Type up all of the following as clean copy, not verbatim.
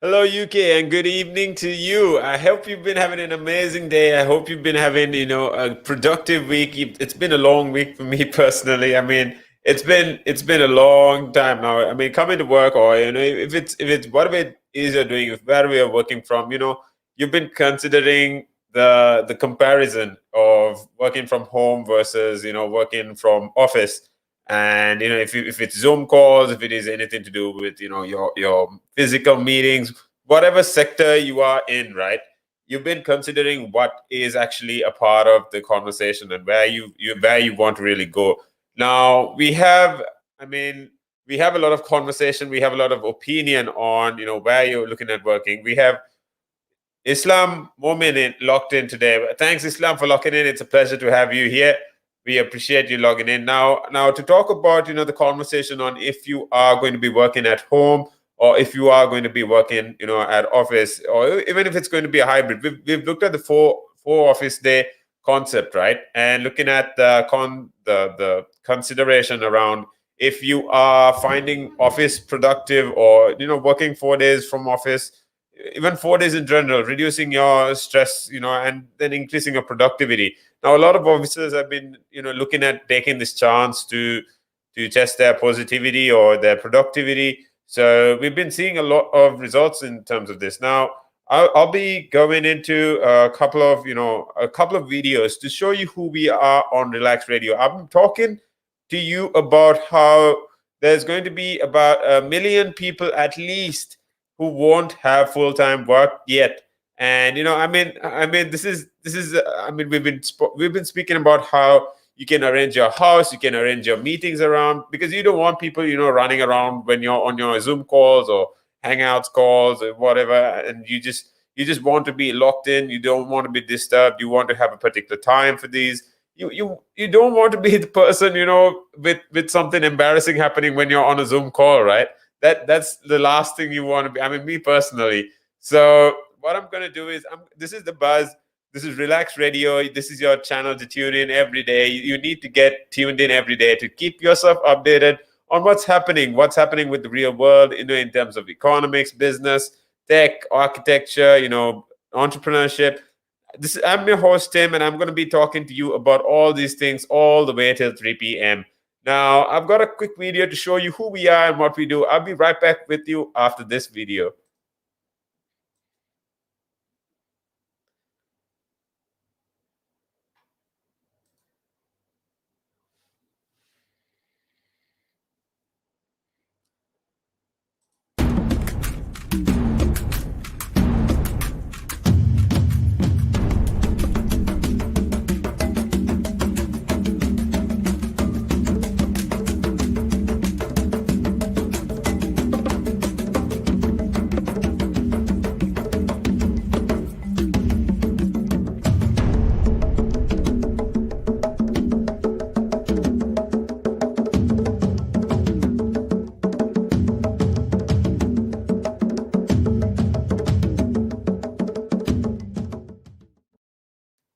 Hello, UK, and good evening to you. I hope you've been having an amazing day. I hope you've been having, a productive week. It's been a long week for me personally. I mean, it's been a long time now. I mean, coming to work or if it's whatever it is you're doing, if wherever you're working from, you've been considering the comparison of working from home versus working from office. And if it's Zoom calls, if it is anything to do with your physical meetings, whatever sector you are in, right? You've been considering what is actually a part of the conversation and where you want to really go. Now I mean, we have a lot of conversation, we have a lot of opinion on where you're looking at working. We have Islam Momin locked in today. Thanks, Islam, for locking in. It's a pleasure to have you here. We appreciate you logging in. Now to talk about the conversation on if you are going to be working at home or if you are going to be working at office, or even if it's going to be a hybrid. We've looked at the four office day concept, right? And looking at the consideration around if you are finding office productive or working 4 days from office, even 4 days in general, reducing your stress, and then increasing your productivity. Now, a lot of officers have been, looking at taking this chance to test their positivity or their productivity. So we've been seeing a lot of results in terms of this. Now, I'll be going into a couple of videos to show you who we are on Relax Radio. I'm talking to you about how there's going to be about 1 million people at least who won't have full-time work yet. And I mean this is I mean we've been speaking about how you can arrange your house, you can arrange your meetings around, because you don't want people running around when you're on your Zoom calls or Hangouts calls or whatever, and you just want to be locked in. You don't want to be disturbed. You want to have a particular time for these. You don't want to be the person with something embarrassing happening when you're on a Zoom call, right? That's the last thing you want to be. I mean, me personally. So what I'm going to do is, this is the buzz. This is Relax Radio. This is your channel to tune in every day. You need to get tuned in every day to keep yourself updated on what's happening with the real world, in terms of economics, business, tech, architecture, entrepreneurship. I'm your host, Tim, and I'm going to be talking to you about all these things all the way till 3 p.m. Now, I've got a quick video to show you who we are and what we do. I'll be right back with you after this video.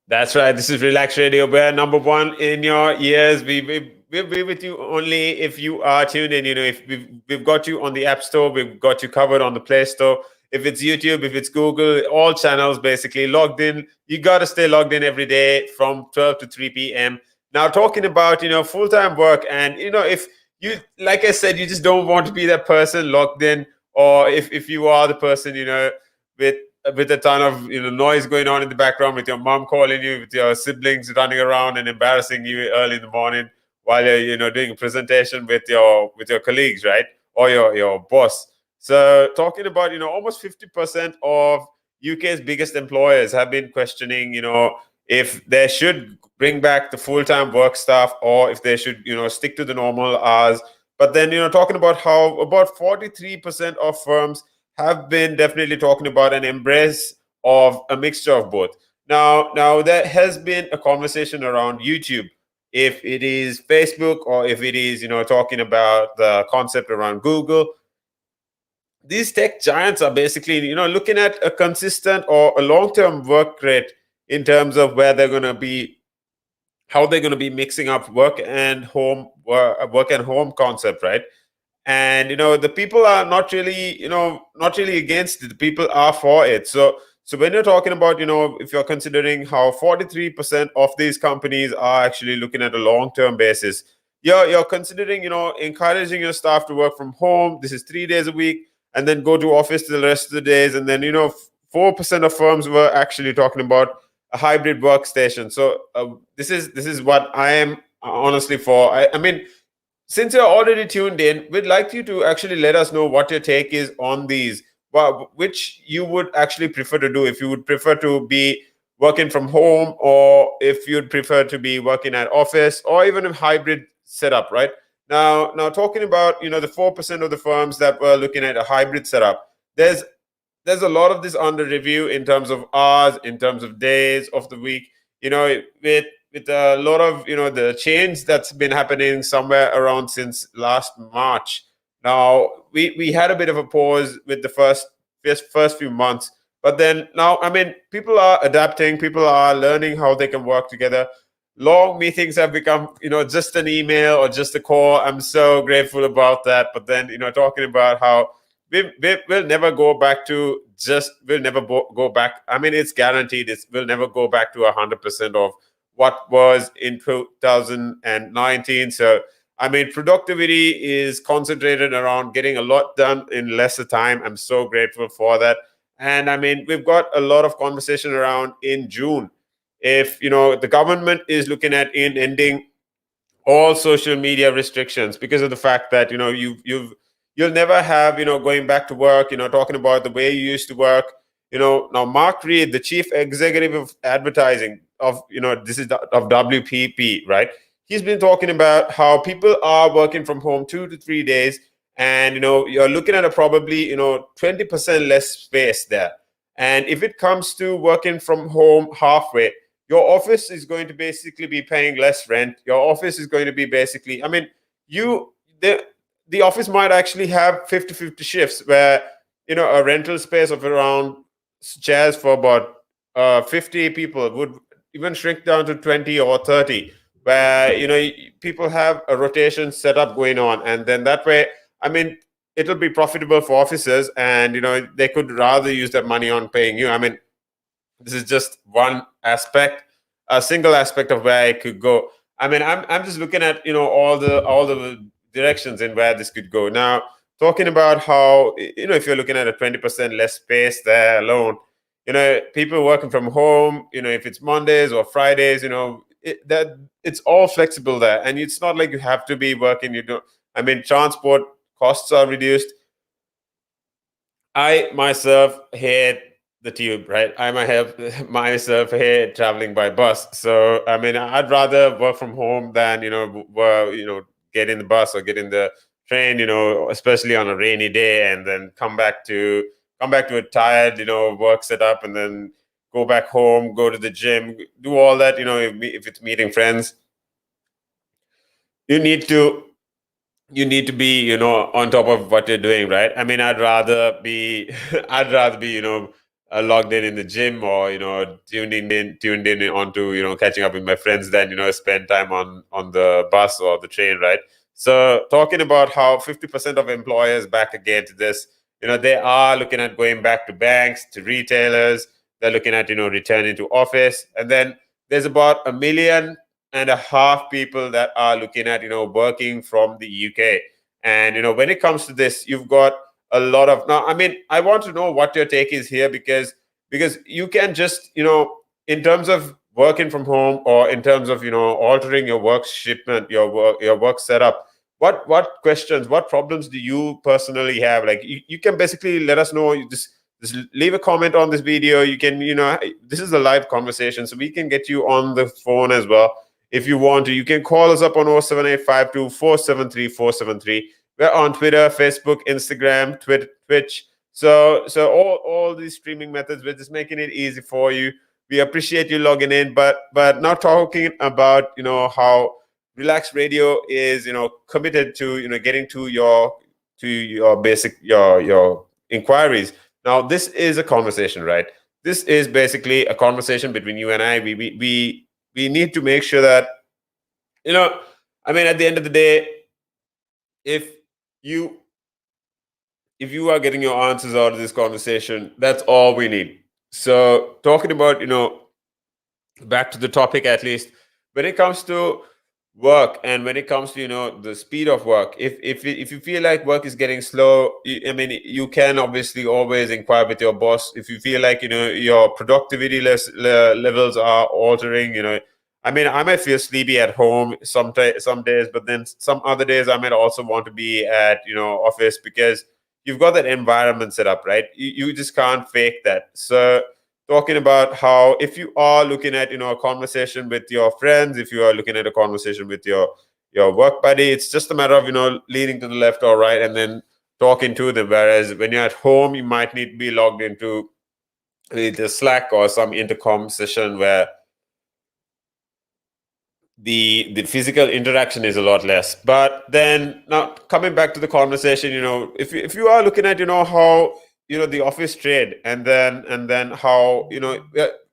That's right. This is Relax Radio, where number one in your ears. We'll be with you only if you are tuned in. If we've got you on the App Store, we've got you covered on the Play Store. If it's YouTube, if it's Google, all channels basically logged in. You got to stay logged in every day from 12 to 3 p.m. Now, talking about full time work, and if you, like I said, you just don't want to be that person logged in, or if you are the person with a ton of noise going on in the background, with your mom calling you, with your siblings running around and embarrassing you early in the morning while you're doing a presentation with your colleagues, right, or your boss. So talking about almost 50% of UK's biggest employers have been questioning if they should bring back the full-time work staff, or if they should stick to the normal hours. But then talking about how about 43% of firms have been definitely talking about an embrace of a mixture of both. Now there has been a conversation around YouTube, if it is Facebook, or if it is talking about the concept around Google. These tech giants are basically looking at a consistent or a long-term work rate in terms of where they're going to be, how they're going to be mixing up work and home concept, right? and the people are not really not really against it. The people are for it. So when you're talking about, if you're considering how 43% of these companies are actually looking at a long-term basis, you're considering, encouraging your staff to work from home. This is 3 days a week, and then go to office the rest of the days. And then, 4% of firms were actually talking about a hybrid workstation. So this is what I am honestly for. I mean, since you're already tuned in, we'd like you to actually let us know what your take is on these. Well, which you would actually prefer to do, if you would prefer to be working from home, or if you'd prefer to be working at office, or even a hybrid setup, right? Now talking about, the 4% of the firms that were looking at a hybrid setup, there's a lot of this under review in terms of hours, in terms of days of the week. With a lot of, the change that's been happening somewhere around since last March. Now we had a bit of a pause with the first few months, but then now, I mean, people are adapting, people are learning how they can work together. Long meetings have become, just an email or just a call. I'm so grateful about that. But then, talking about how we'll never go back to just we'll never go back. I mean, it's guaranteed. We'll never go back to 100% of what was in 2019. So, I mean, productivity is concentrated around getting a lot done in lesser time. I'm so grateful for that. And I mean, we've got a lot of conversation around in June. If the government is looking at in ending all social media restrictions, because of the fact that you'll never have, going back to work, talking about the way you used to work. Now Mark Reed, the chief executive of advertising of, this is of WPP, right? He's been talking about how people are working from home 2 to 3 days, and you're looking at a probably 20% less space there. And if it comes to working from home halfway, your office is going to basically be paying less rent. Your office is going to be basically, I mean, you the office might actually have 50-50 shifts, where a rental space of around chairs for about 50 people would even shrink down to 20 or 30, where people have a rotation setup going on. And then that way, I mean, it'll be profitable for offices, and they could rather use that money on paying you. I mean, this is just one aspect, a single aspect of where it could go. I mean, I'm just looking at all the directions in where this could go. Now, talking about how, if you're looking at a 20% less space there alone, people working from home, if it's Mondays or Fridays, that it's all flexible there, and it's not like you have to be working. You don't. I mean, transport costs are reduced. I myself hate the tube, right? I myself hate traveling by bus. So I mean, I'd rather work from home than get in the bus or get in the train. Especially on a rainy day, and then come back to a tired work setup, and then go back home, go to the gym, do all that. If it's meeting friends, you need to be on top of what you're doing, right? I mean, I'd rather be I'd rather be logged in the gym, or tuned in onto catching up with my friends, than spend time on the bus or the train, right? So talking about how 50% of employers back again to this, they are looking at going back to banks, to retailers. They're looking at returning to office. And then there's about 1.5 million people that are looking at working from the UK. And when it comes to this, you've got a lot of, now, I mean, I want to know what your take is here, because you can just in terms of working from home, or in terms of altering your work shipment, your work setup, what questions, what problems do you personally have? Like, you can basically let us know. You just leave a comment on this video. You can, this is a live conversation, so we can get you on the phone as well. If you want to, you can call us up on 07852 473 473. We're on Twitter, Facebook, Instagram, Twitch. So all these streaming methods, we're just making it easy for you. We appreciate you logging in, but not talking about how Relax Radio is committed to getting to your basic your inquiries. Now, this is a conversation, right? This is basically a conversation between you and I. We need to make sure that I mean, at the end of the day, if you if you are getting your answers out of this conversation, that's all we need. So talking about, back to the topic, at least when it comes to work, and when it comes to, the speed of work, if you feel like work is getting slow, I mean, you can obviously always inquire with your boss. If you feel like, your productivity levels are altering, I mean, I might feel sleepy at home some days, but then some other days I might also want to be at, office, because you've got that environment set up, right? You just can't fake that. So talking about how, if you are looking at, a conversation with your friends, if you are looking at a conversation with your work buddy, it's just a matter of, leaning to the left or right and then talking to them. Whereas when you're at home, you might need to be logged into either Slack or some intercom session where the physical interaction is a lot less. But then, now coming back to the conversation, if you are looking at, how, the office trade, and then how,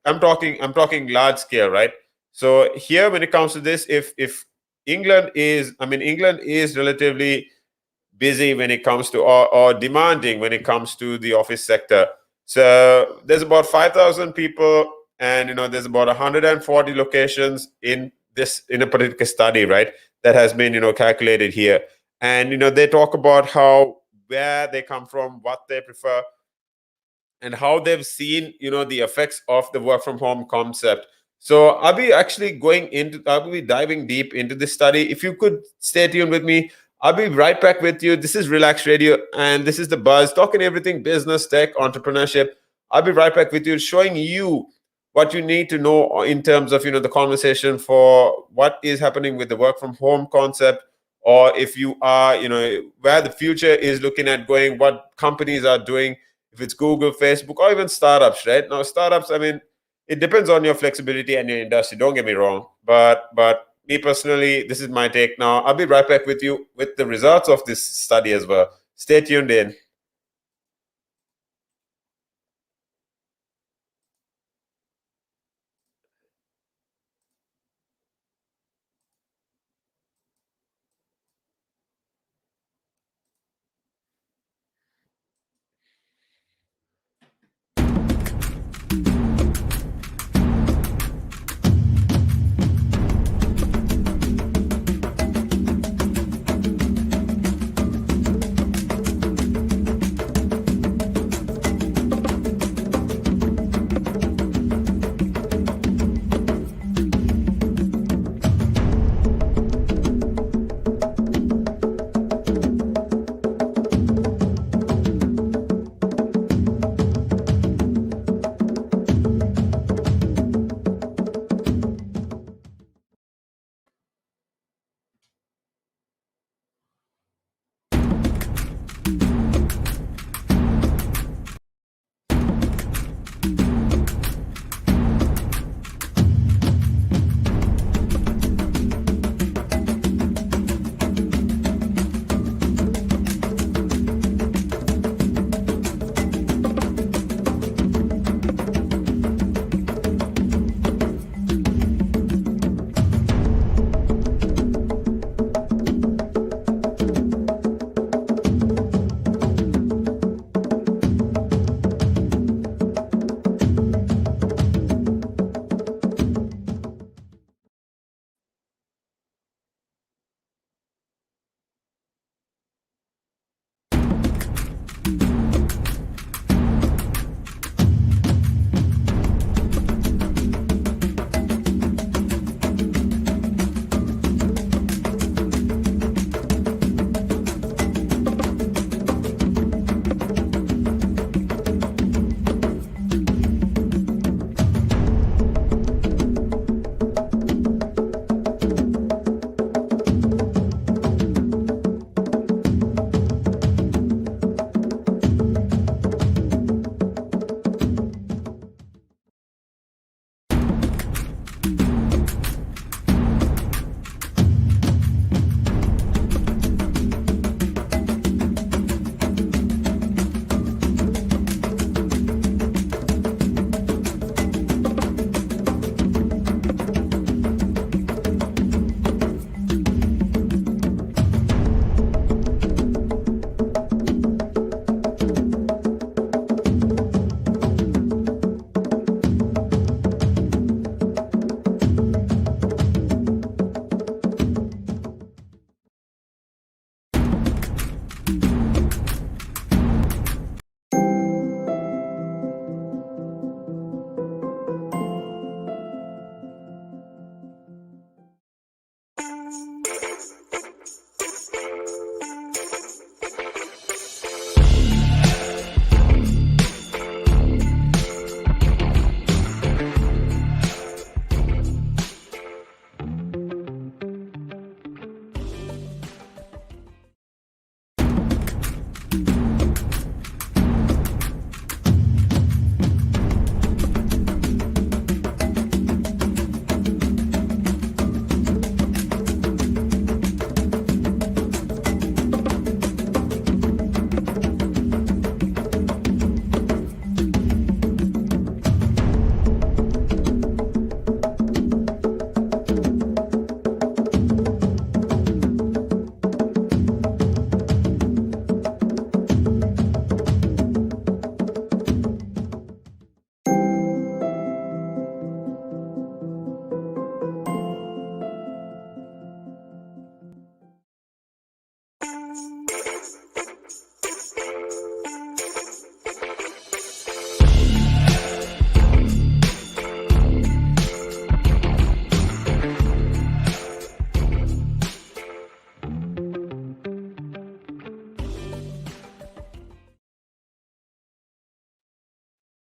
I'm talking large scale, right? So here, when it comes to this, if England is relatively busy when it comes to, or demanding when it comes to the office sector. So there's about 5,000 people, and there's about 140 locations in a particular study, right? That has been calculated here, and they talk about how, where they come from, what they prefer, and how they've seen the effects of the work from home concept. So I'll be diving deep into this study. If you could stay tuned with me, I'll be right back with you. This is Relax Radio, and this is The Buzz, talking everything business, tech, entrepreneurship. I'll be right back with you, showing you what you need to know in terms of the conversation for what is happening with the work from home concept, or if you are where the future is looking at going, what companies are doing, if it's Google, Facebook, or even startups. Right now, startups, I mean, it depends on your flexibility and your industry, don't get me wrong, but me personally, this is my take. Now I'll be right back with you with the results of this study as well. Stay tuned in.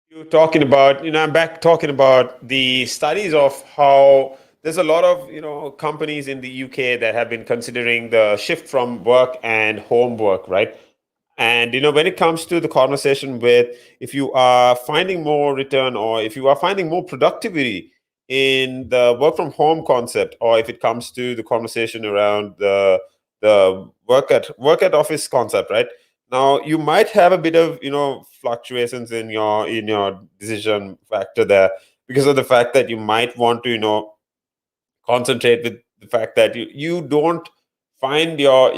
You talking about, I'm back talking about the studies of how there's a lot of, companies in the UK that have been considering the shift from work and home work, right? And when it comes to the conversation with, if you are finding more return or if you are finding more productivity in the work from home concept, or if it comes to the conversation around the work at office concept, right? Now you might have a bit of fluctuations in your decision factor there, because of the fact that you might want to concentrate with the fact that you don't find your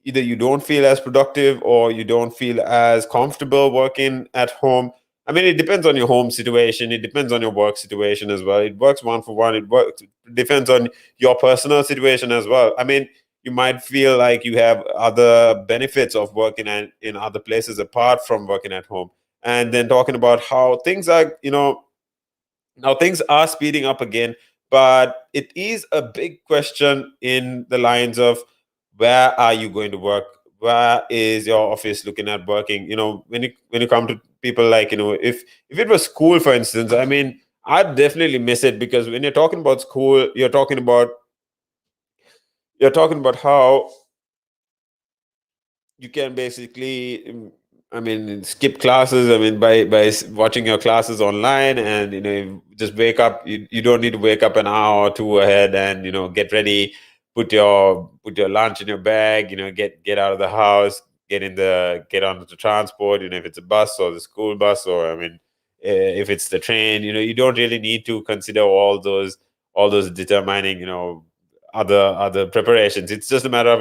either you don't feel as productive or you don't feel as comfortable working at home. I mean, it depends on your home situation, it depends on your work situation as well. It works one for one. It depends on your personal situation as well. I mean, you might feel like you have other benefits of working in other places apart from working at home. And then talking about how things are, now things are speeding up again, but it is a big question in the lines of, where are you going to work? Where is your office looking at working? When you come to people like, if it was school, for instance, I mean, I'd definitely miss it, because when you're talking about school, you're talking about how you can basically, I mean, skip classes. I mean, by watching your classes online, and just wake up. You don't need to wake up an hour or two ahead, and get ready, put your lunch in your bag, get out of the house, get onto the transport, if it's a bus or the school bus, or I mean, if it's the train, you don't really need to consider all those determining, other preparations. It's just a matter of,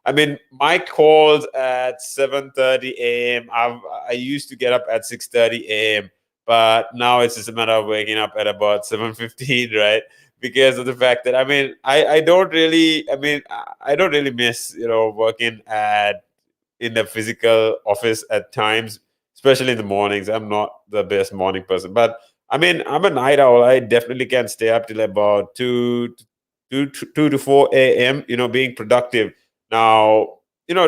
I mean, my calls at 7:30 a.m. I used to get up at 6:30 a.m., but now it's just a matter of waking up at about 7:15, right? Because of the fact that, I mean, I don't really, I mean, I don't really miss, working in the physical office at times, especially in the mornings. I'm not the best morning person, but I mean, I'm a night owl. I definitely can stay up till about 2 to 4 a.m., being productive. Now,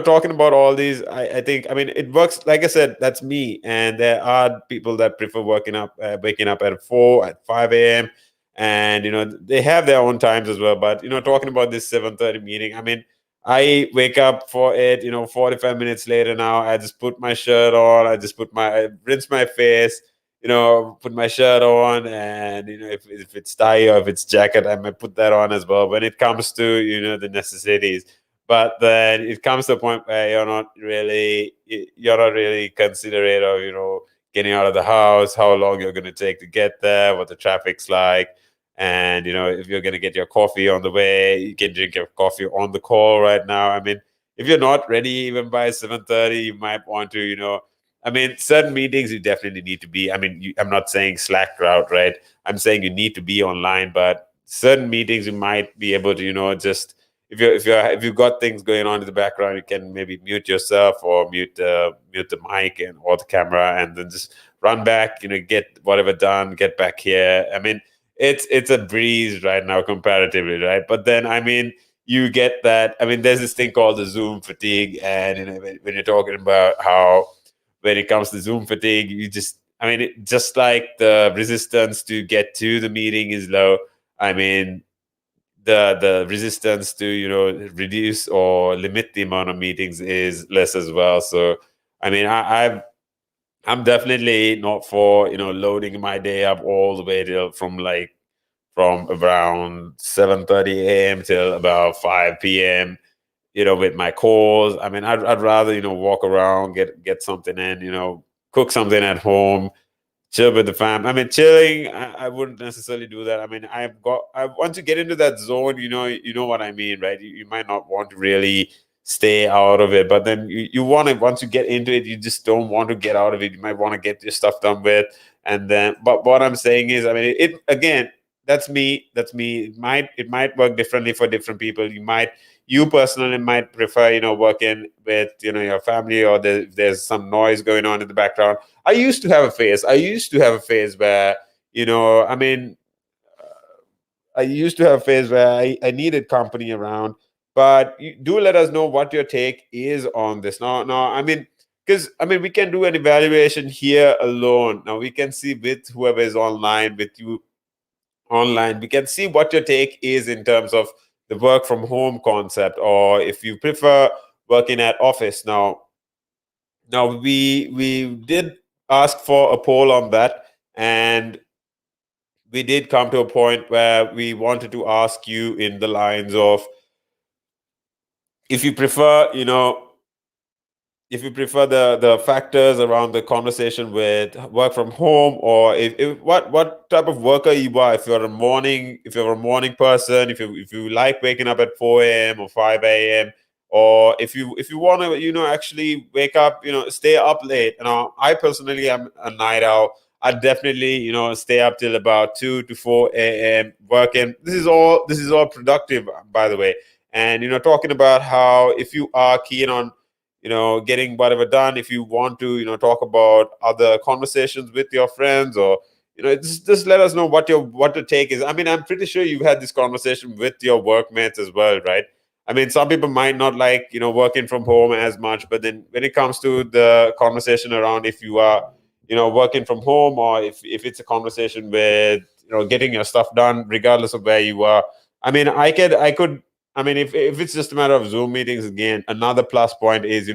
talking about all these, I think, I mean, it works. Like I said, that's me. And there are people that prefer waking up at 4, at 5 a.m. And, they have their own times as well. But, talking about this 7:30 meeting, I mean, I wake up for it, 45 minutes later now. I just put my shirt on. I rinse my face, put my shirt on, and if it's tie or if it's jacket, I might put that on as well. When it comes to the necessities, but then it comes to a point where you're not really considerate of getting out of the house, how long you're going to take to get there, what the traffic's like. And if you're going to get your coffee on the way, you can drink your coffee on the call right now. I mean, if you're not ready even by 7:30, you might want to, I mean, certain meetings you definitely need to be. I mean, I'm not saying Slack route, right? I'm saying you need to be online, but certain meetings you might be able to, just if you've got things going on in the background, you can maybe mute yourself or mute the mic and or the camera, and then just run back, get whatever done, get back here. I mean, it's a breeze right now comparatively, right? But then, I mean, you get that. I mean, there's this thing called the Zoom fatigue, and when you're talking about how when it comes to Zoom fatigue, you just, I mean, just like the resistance to get to the meeting is low. I mean, the resistance to reduce or limit the amount of meetings is less as well. So, I mean, I'm definitely not for loading my day up all the way till from around 7:30 a.m. till about 5 p.m. With my calls. I mean, I'd rather walk around, get something in, cook something at home, chill with the fam. I mean, chilling, I wouldn't necessarily do that. I mean, I want to get into that zone, you know what I mean, right? You might not want to really stay out of it, but then you want to, once you get into it, you just don't want to get out of it. You might want to get your stuff done with. And then, but what I'm saying is, I mean, it again, that's me. It might work differently for different people. You personally might prefer, working with, your family, or there's some noise going on in the background. I used to have a phase where, I mean, I used to have a phase where I needed company around. But do let us know what your take is on this. No, no, I mean, because I mean we can do an evaluation here alone. Now we can see with whoever is online with you online, we can see what your take is in terms of the work from home concept, or if you prefer working at office. Now we did ask for a poll on that, and we did come to a point where we wanted to ask you in the lines of, if you prefer, if you prefer the factors around the conversation with work from home, or if what type of worker you are. If you're a morning person, if you like waking up at 4 a.m. or 5 a.m., or if you want to actually wake up, stay up late. I personally am a night owl. I definitely stay up till about 2 to 4 a.m. working. This is all productive, by the way. And talking about how, if you are keen on getting whatever done, if you want to talk about other conversations with your friends, or just let us know what your take is. I mean, I'm pretty sure you've had this conversation with your workmates as well, right? I mean, some people might not like working from home as much, but then when it comes to the conversation around, if you are working from home, or if it's a conversation with getting your stuff done regardless of where you are. I mean, I could I mean, if it's just a matter of Zoom meetings, again, another plus point is,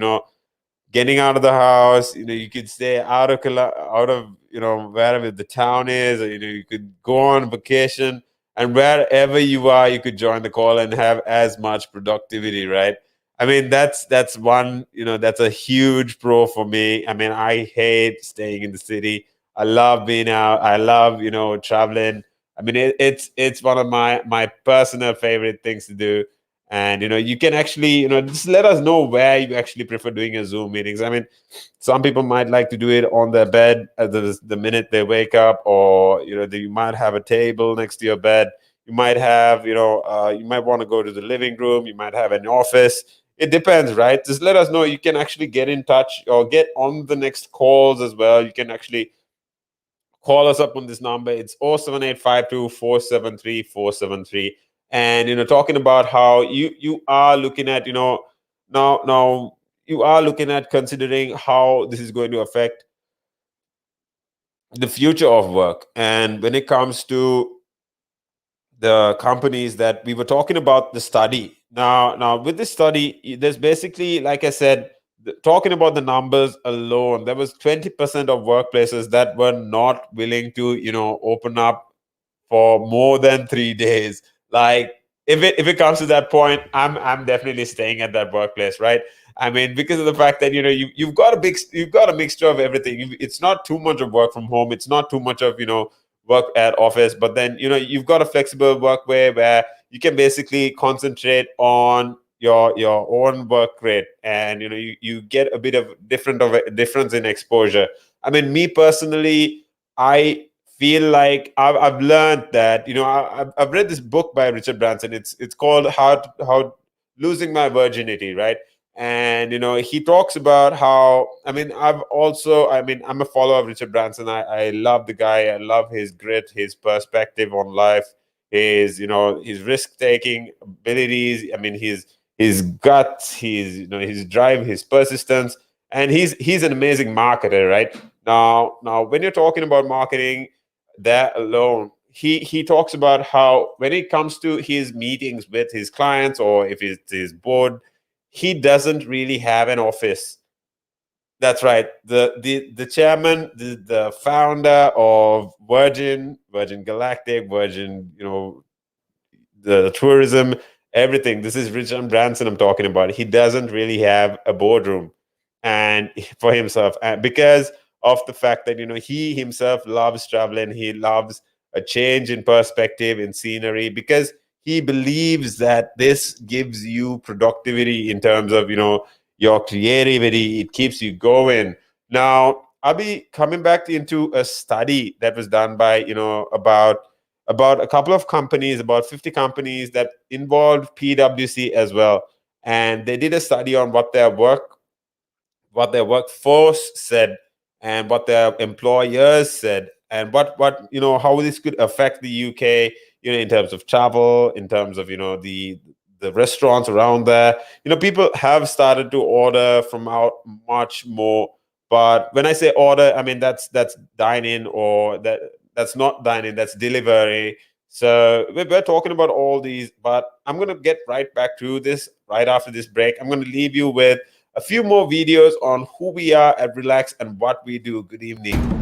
getting out of the house. You could stay out of wherever the town is, or you could go on vacation, and wherever you are, you could join the call and have as much productivity, right? I mean, that's one, that's a huge pro for me. I mean, I hate staying in the city. I love being out. I love traveling. I mean, it's one of my personal favorite things to do. And you can actually just let us know where you actually prefer doing your Zoom meetings. I mean, some people might like to do it on their bed at the minute they wake up, or you might have a table next to your bed. You might have you might want to go to the living room. You might have an office. It depends, right? Just let us know. You can actually get in touch or get on the next calls as well. You can actually call us up on this number. It's 07852 473 473. And talking about how you are looking at now you are looking at considering how this is going to affect the future of work. And when it comes to the companies that we were talking about, the study, now with this study, there's basically, like I said, talking about the numbers alone, there was 20% of workplaces that were not willing to open up for more than 3 days. Like, if it comes to that point, I'm definitely staying at that workplace, right? I mean, because of the fact that you've got a mixture of everything. It's not too much of work from home. It's not too much of work at office. But then you've got a flexible work way where you can basically concentrate on your own work rate, and you get a bit of a difference in exposure. I mean, me personally, I feel like I've learned that I've read this book by Richard Branson. It's called How Losing My Virginity, right? And he talks about how, I mean, I'm a follower of Richard Branson. I love the guy. I love his grit, his perspective on life, his risk taking abilities. I mean, his guts, his drive, his persistence, and he's an amazing marketer, right? Now, when you're talking about marketing, that alone, he talks about how, when it comes to his meetings with his clients, or if it's his board, he doesn't really have an office. That's right. The chairman, the founder of Virgin Galactic, Virgin, the tourism, everything. This is Richard Branson I'm talking about. He doesn't really have a boardroom and for himself, because of the fact that he himself loves traveling. He loves a change in perspective, in scenery, because he believes that this gives you productivity in terms of your creativity. It keeps you going. Now, I'll be coming back into a study that was done by about a couple of companies, about 50 companies, that involved PwC as well. And they did a study on what their workforce said, and what their employers said, and what how this could affect the UK, in terms of travel, in terms of the the restaurants around there. People have started to order from out much more. But when I say order, I mean that's dine in, or that's not dine in, that's delivery. So we're talking about all these, but I'm going to get right back to this right after this break. I'm going to leave you with a few more videos on who we are at Relax and what we do. Good evening.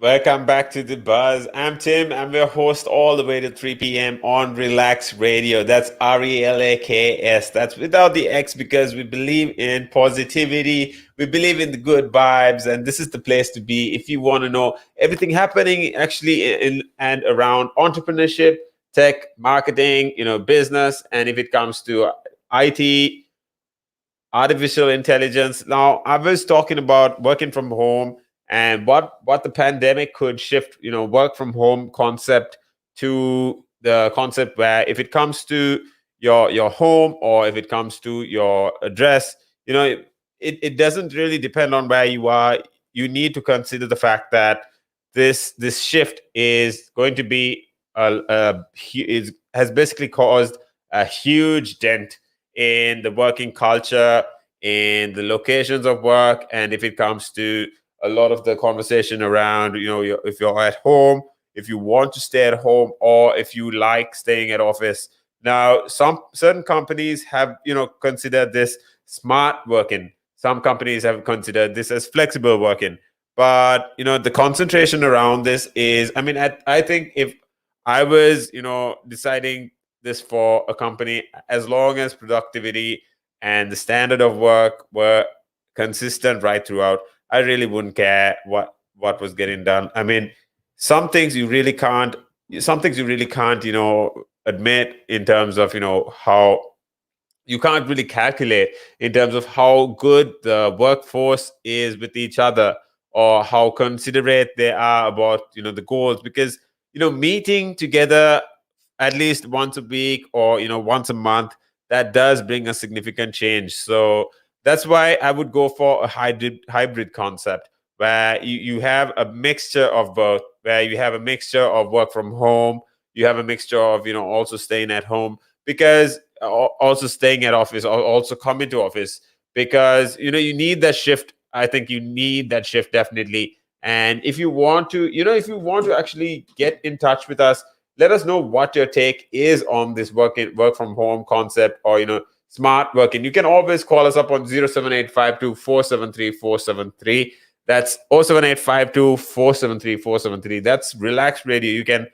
Welcome back to the Buzz. I'm Tim. I'm your host all the way to 3 p.m. on Relax Radio. That's Relaks. That's without the X because we believe in positivity. We believe in the good vibes, and this is the place to be if you want to know everything happening actually in and around entrepreneurship, tech, marketing, business, and if it comes to IT, artificial intelligence. Now, I was talking about working from home and what the pandemic could shift, work from home concept to the concept where if it comes to your home or if it comes to your address, it doesn't really depend on where you are. You need to consider the fact that this shift is going to be is has basically caused a huge dent in the working culture, in the locations of work, and if it comes to a lot of the conversation around, if you're at home, if you want to stay at home, or if you like staying at office. Now, some certain companies have, considered this smart working. Some companies have considered this as flexible working. But, the concentration around this is, I think if I was, deciding this for a company, as long as productivity and the standard of work were consistent right throughout, I really wouldn't care what was getting done. Some things you really can't, some things you really can't, admit in terms of, how you can't really calculate in terms of how good the workforce is with each other or how considerate they are about the goals, because meeting together at least once a week or once a month, that does bring a significant change. So that's why I would go for a hybrid concept where you have a mixture of both, where you have a mixture of work from home, you have a mixture of also staying at home, because also staying at office or also coming to office, because you need that shift. I think you need that shift definitely. And if you want to, actually get in touch with us, let us know what your take is on this work from home concept, or smart working. You can always call us up on 07852 473 473. That's 07852 473 473. That's Relax Radio. You can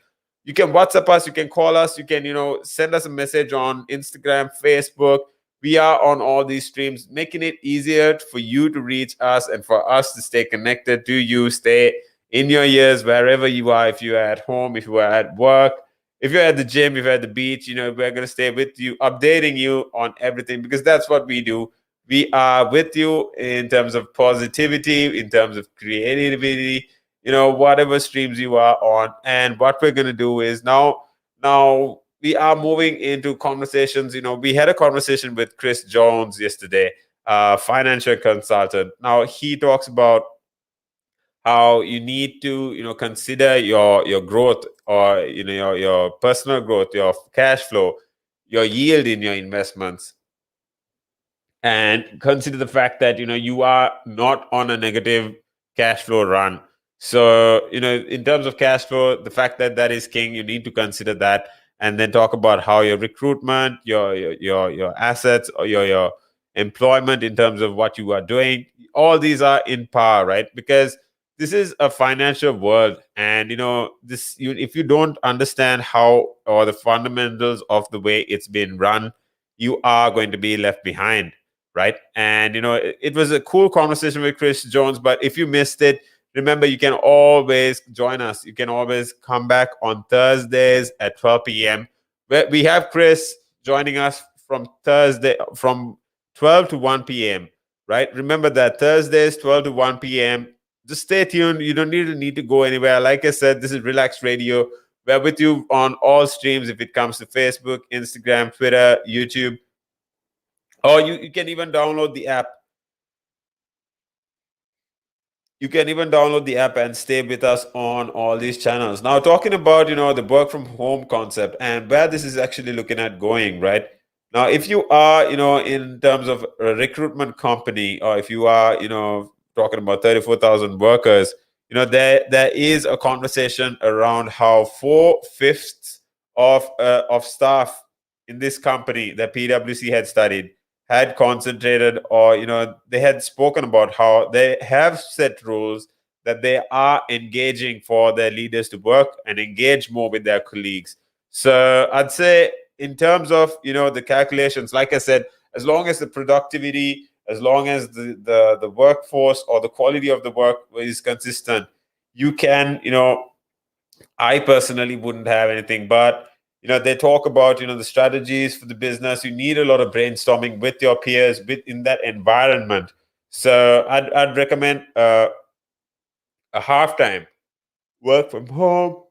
WhatsApp us, you can call us, you can send us a message on Instagram, Facebook. We are on all these streams, making it easier for you to reach us and for us to stay connected to you, stay in your ears wherever you are. If you're at home, if you are at work, if you're at the gym, if you're at the beach, we're going to stay with you, updating you on everything, because that's what we do. We are with you in terms of positivity, in terms of creativity, whatever streams you are on. And what we're going to do is now we are moving into conversations. We had a conversation with Chris Jones yesterday, financial consultant. Now he talks about how you need to consider your growth, or your personal growth, your cash flow, your yield in your investments, and consider the fact that you are not on a negative cash flow run. So in terms of cash flow, the fact that that is king, you need to consider that. And then talk about how your recruitment, your assets, or your employment, in terms of what you are doing, all these are in par, right? Because this is a financial world, and if you don't understand how, or the fundamentals of the way it's been run, you are going to be left behind, right? And it was a cool conversation with Chris Jones. But if you missed it, remember, you can always join us. You can always come back on Thursdays at 12 p.m. We have Chris joining us from 12 to 1 p.m. Right? Remember that Thursdays 12 to 1 p.m. Just stay tuned. You don't need to go anywhere. Like I said, this is Relax Radio. We're with you on all streams if it comes to Facebook, Instagram, Twitter, YouTube. Or you can even download the app. You can even download the app and stay with us on all these channels. Now, talking about the work from home concept and where this is actually looking at going, right? Now, if you are in terms of a recruitment company, or if you are talking about 34,000 workers, there is a conversation around how 4/5 of staff in this company that PwC had studied had concentrated, or they had spoken about how they have set rules that they are engaging for their leaders to work and engage more with their colleagues. So I'd say in terms of the calculations, like I said, as long as the productivity, as long as the workforce or the quality of the work is consistent, you can, I personally wouldn't have anything. But they talk about the strategies for the business. You need a lot of brainstorming with your peers within that environment. So I'd recommend a half time work from home,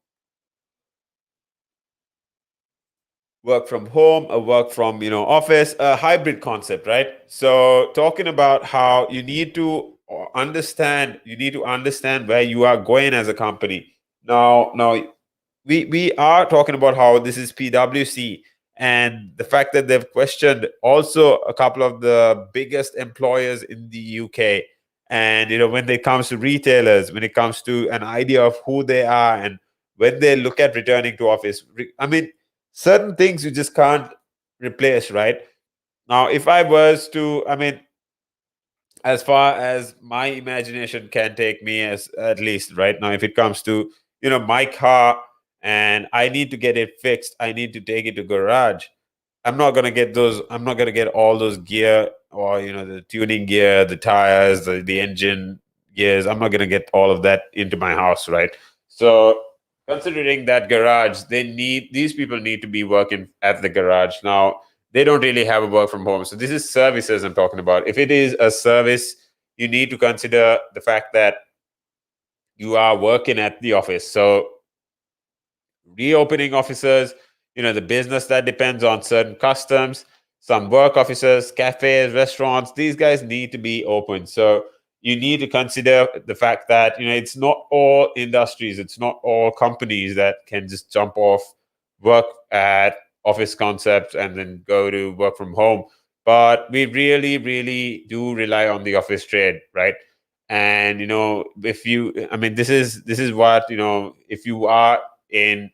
a work from office, a hybrid concept, right? So talking about how you need to understand where you are going as a company. Now we are talking about how this is PwC, and the fact that they've questioned also a couple of the biggest employers in the UK. And when it comes to retailers, when it comes to an idea of who they are, and when they look at returning to office, I mean, certain things you just can't replace, right? Now, if I was to, I mean, as far as my imagination can take me, as at least right now, if it comes to my car and I need to get it fixed, I need to take it to garage. I'm not gonna get all those gear, or the tuning gear, the tires, the engine gears. I'm not gonna get all of that into my house, right? So considering that garage, these people need to be working at the garage. Now they don't really have a work from home. So this is services I'm talking about. If it is a service, you need to consider the fact that you are working at the office. So reopening offices, the business that depends on certain customs, some work offices, cafes, restaurants, these guys need to be open. So you need to consider the fact that, it's not all industries, it's not all companies that can just jump off work at office concepts and then go to work from home. But we really, really do rely on the office trade, right? And if you, I mean, this is what, if you are in,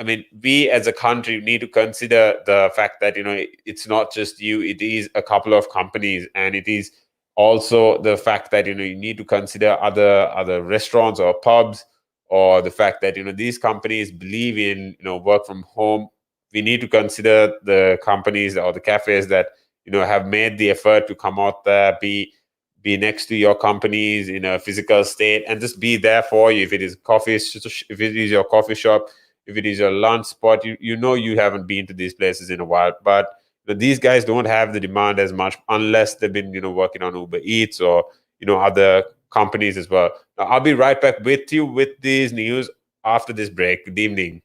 I mean, we as a country need to consider the fact that it's not just you; it is a couple of companies, and it is also the fact that you need to consider other restaurants or pubs, or the fact that these companies believe in work from home. We need to consider the companies or the cafes that have made the effort to come out there, be next to your companies in a physical state, and just be there for you. If it is if it is your coffee shop, if it is your lunch spot, you haven't been to these places in a while. But these guys don't have the demand as much unless they've been working on Uber Eats or other companies as well. Now, I'll be right back with you with these news after this break. Good evening.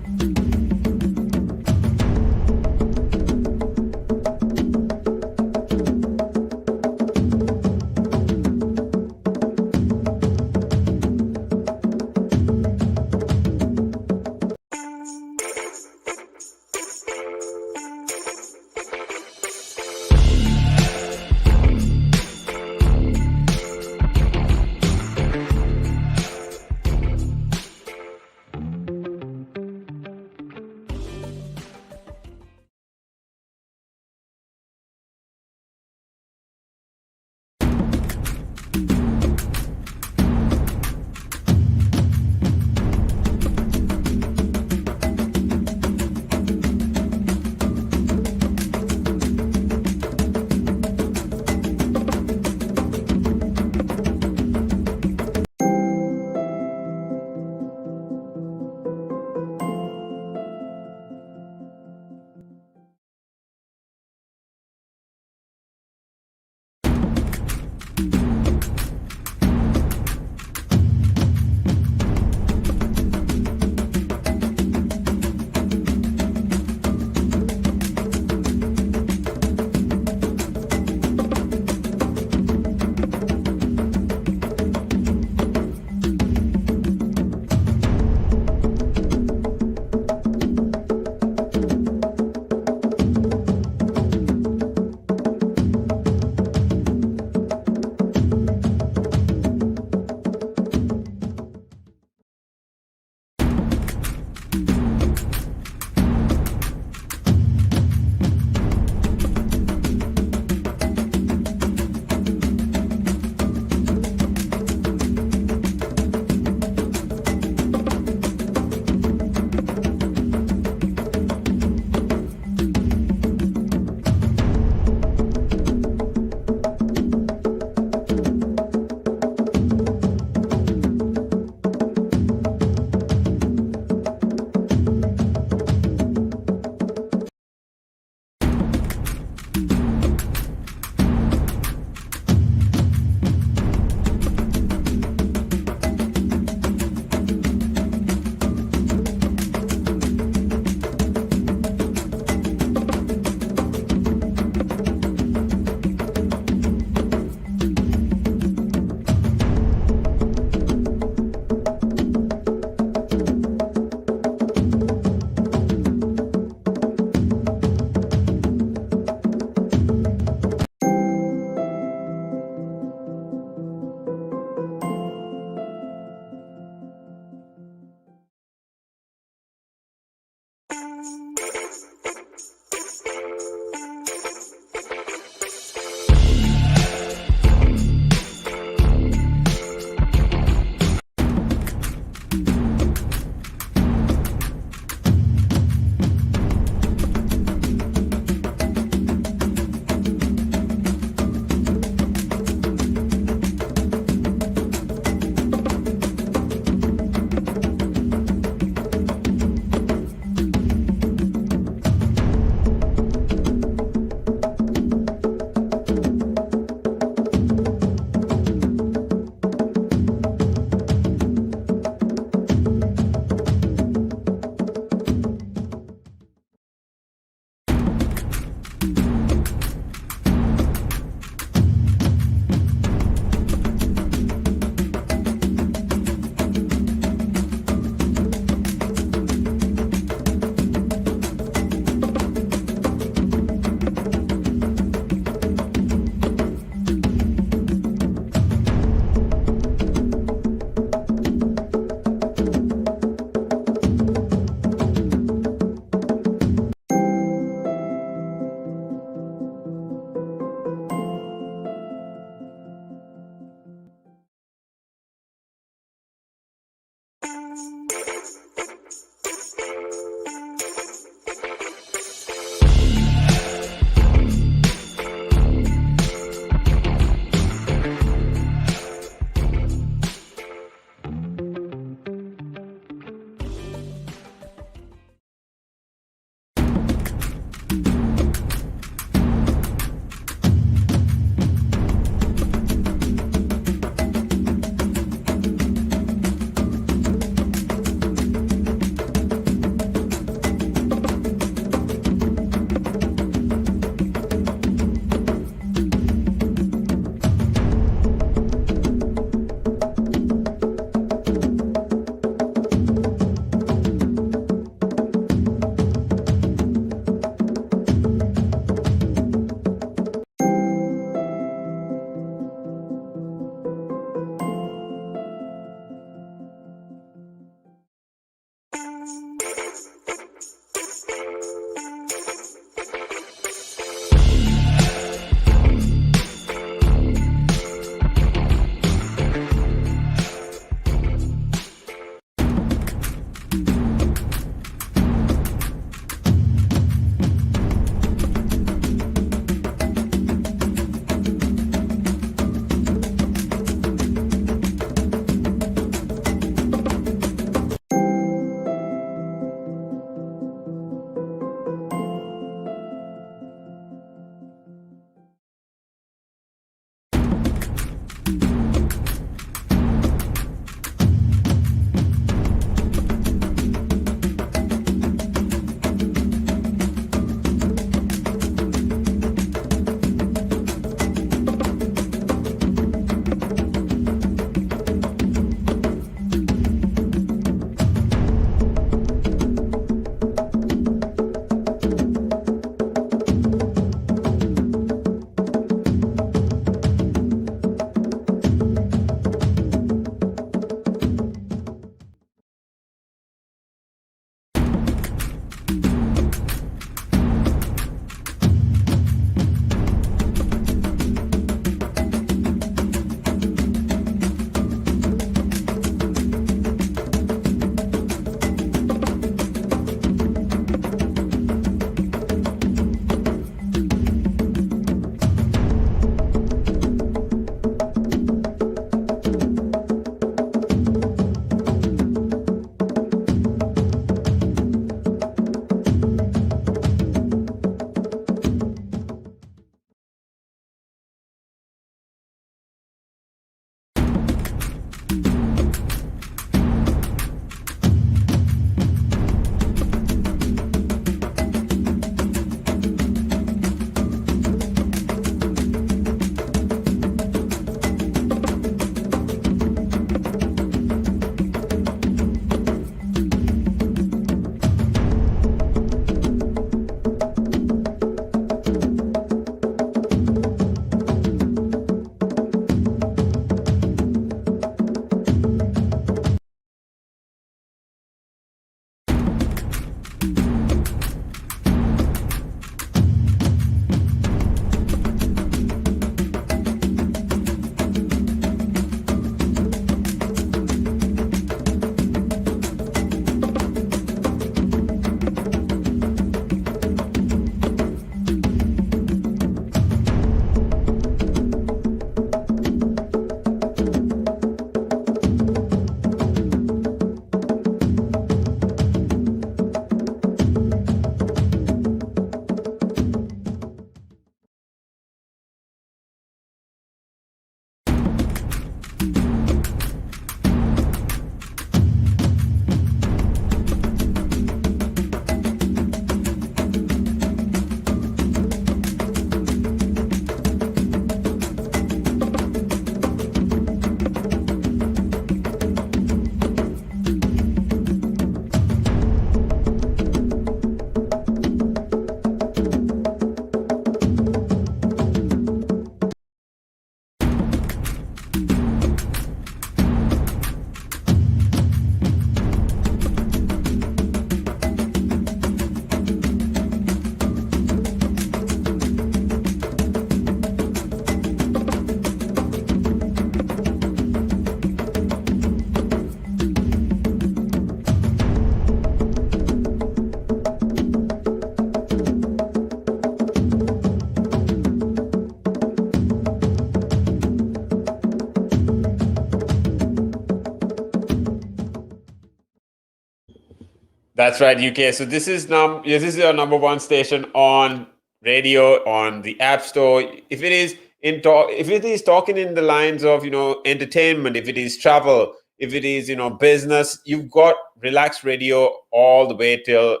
That's right, UK. So this is your number one station on radio, on the App Store. If it is if it is talking in the lines of entertainment, if it is travel, if it is business, you've got Relax Radio all the way till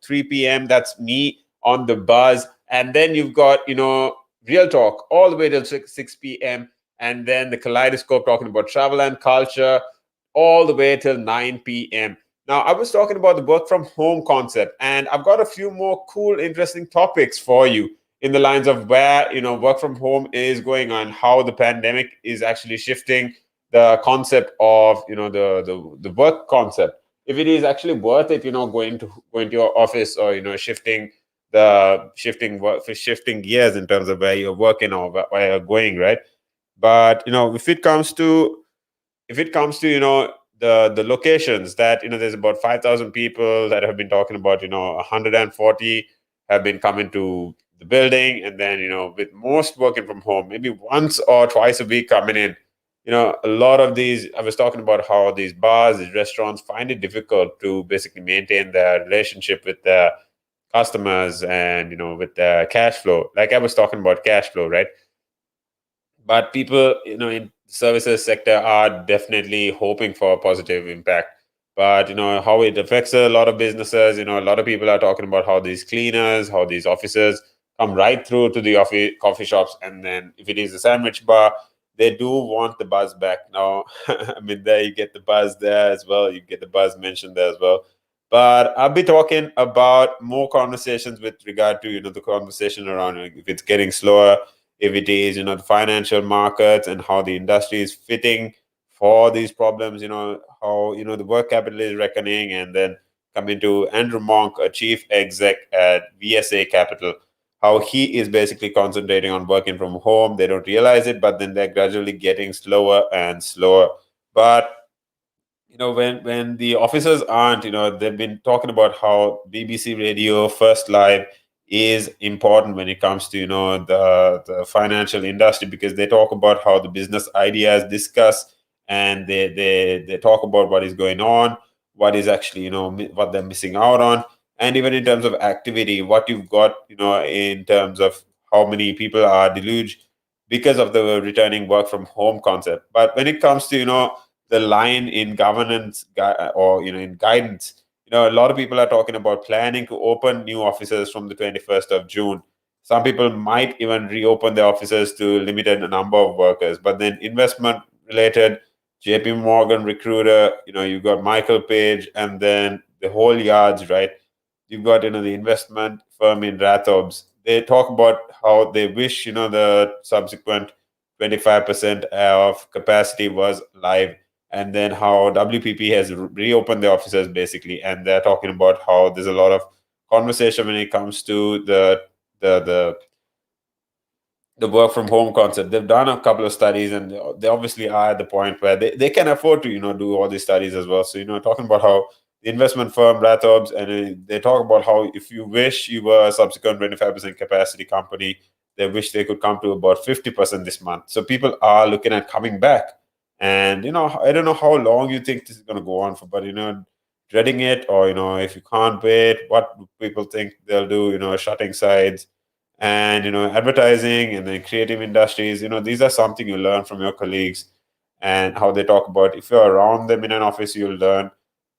3 p.m. That's me on the buzz, and then you've got Real Talk all the way till 6 p.m. And then the Kaleidoscope talking about travel and culture all the way till 9 p.m. Now, I was talking about the work from home concept, and I've got a few more cool, interesting topics for you in the lines of where work from home is going on, how the pandemic is actually shifting the concept of the work concept. If it is actually worth it, going to your office, or shifting gears in terms of where you're working or where you're going, right? But if it comes to the locations that there's about 5,000 people that have been talking about 140 have been coming to the building, and then with most working from home maybe once or twice a week coming in, a lot of these, I was talking about how these bars, these restaurants find it difficult to basically maintain their relationship with their customers, and with their cash flow, like I was talking about cash flow, right? But people in services sector are definitely hoping for a positive impact. But how it affects a lot of businesses, a lot of people are talking about how these cleaners, how these officers come right through to the coffee shops, and then if it is a sandwich bar, they do want the buzz back now. I mean, there you get the buzz there as well, you get the buzz mentioned there as well. But I'll be talking about more conversations with regard to the conversation around if it's getting slower, if it is the financial markets and how the industry is fitting for these problems, how the work capital is reckoning. And then coming to Andrew Monk, a chief exec at VSA Capital, how he is basically concentrating on working from home. They don't realize it, but then they're gradually getting slower and slower. But when the officers aren't, they've been talking about how BBC Radio First Live is important when it comes to the financial industry, because they talk about how the business ideas discuss, and they talk about what is going on, what is actually what they're missing out on, and even in terms of activity, what you've got in terms of how many people are deluged because of the returning work from home concept. But when it comes to the line in governance or in guidance, a lot of people are talking about planning to open new offices from the 21st of June. Some people might even reopen their offices to limited number of workers. But then investment related, JP Morgan recruiter, you've got Michael Page, and then the whole yards, right? You've got the investment firm in Rathobes. They talk about how they wish the subsequent 25% of capacity was live, and then how WPP has reopened the offices basically, and they're talking about how there's a lot of conversation when it comes to the the work from home concept. They've done a couple of studies, and they obviously are at the point where they can afford to do all these studies as well. So talking about how the investment firm Rathobes, and they talk about how if you wish you were a subsequent 25% capacity company, they wish they could come to about 50% this month. So people are looking at coming back. And I don't know how long you think this is going to go on for, but dreading it, or if you can't wait, what do people think they'll do, shutting sides, and advertising, and then creative industries. These are something you learn from your colleagues, and how they talk about. If you're around them in an office, you'll learn.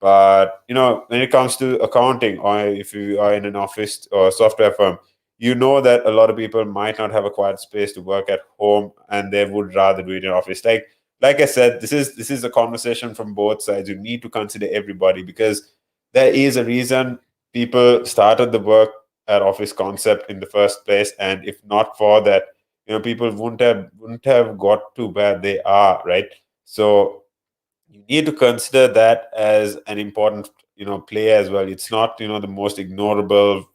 But when it comes to accounting, or if you are in an office or software firm, that a lot of people might not have a quiet space to work at home, and they would rather do it in office. Like I said, this is a conversation from both sides. You need to consider everybody, because there is a reason people started the work at office concept in the first place, and if not for that, people wouldn't have got to where they are, right? So you need to consider that as an important play as well. It's not the most ignorable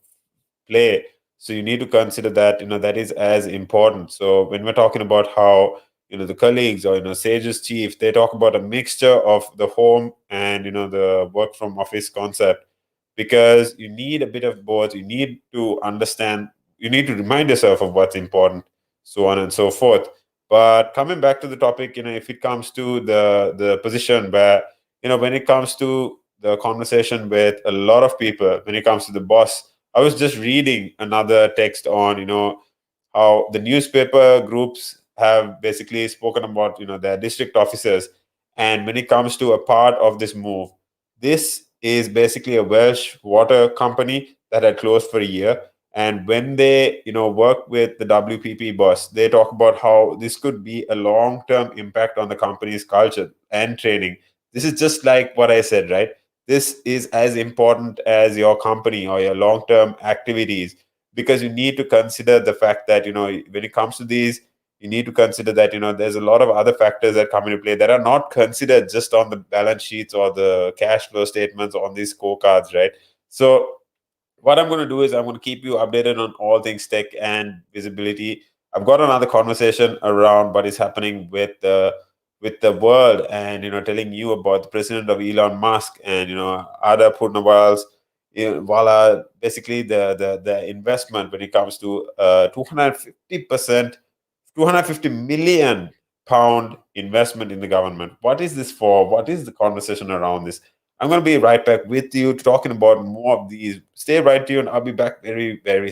play. So you need to consider that that is as important. So when we're talking about how the colleagues, or Sage's chief, they talk about a mixture of the home and the work from office concept, because you need a bit of both. You need to understand, you need to remind yourself of what's important, so on and so forth. But coming back to the topic, if it comes to the position where when it comes to the conversation with a lot of people when it comes to the boss. I was just reading another text on, how the newspaper groups have basically spoken about, their district officers. And when it comes to a part of this move, this is basically a Welsh water company that had closed for a year. And when they, work with the WPP boss, they talk about how this could be a long-term impact on the company's culture and training. This is just like what I said, right? This is as important as your company or your long-term activities, because you need to consider the fact that, when it comes to these, you need to consider that, there's a lot of other factors that come into play that are not considered just on the balance sheets or the cash flow statements on these scorecards, right? So what I'm going to do is I'm going to keep you updated on all things tech and visibility. I've got another conversation around what is happening with the world, and telling you about the president of Elon Musk and Ada Purnawal's Wala, basically the investment when it comes to 250%, 250 million pound investment in the government. What is this for? What is the conversation around this? I'm going to be right back with you talking about more of these. Stay right tuned. I'll be back very, very soon.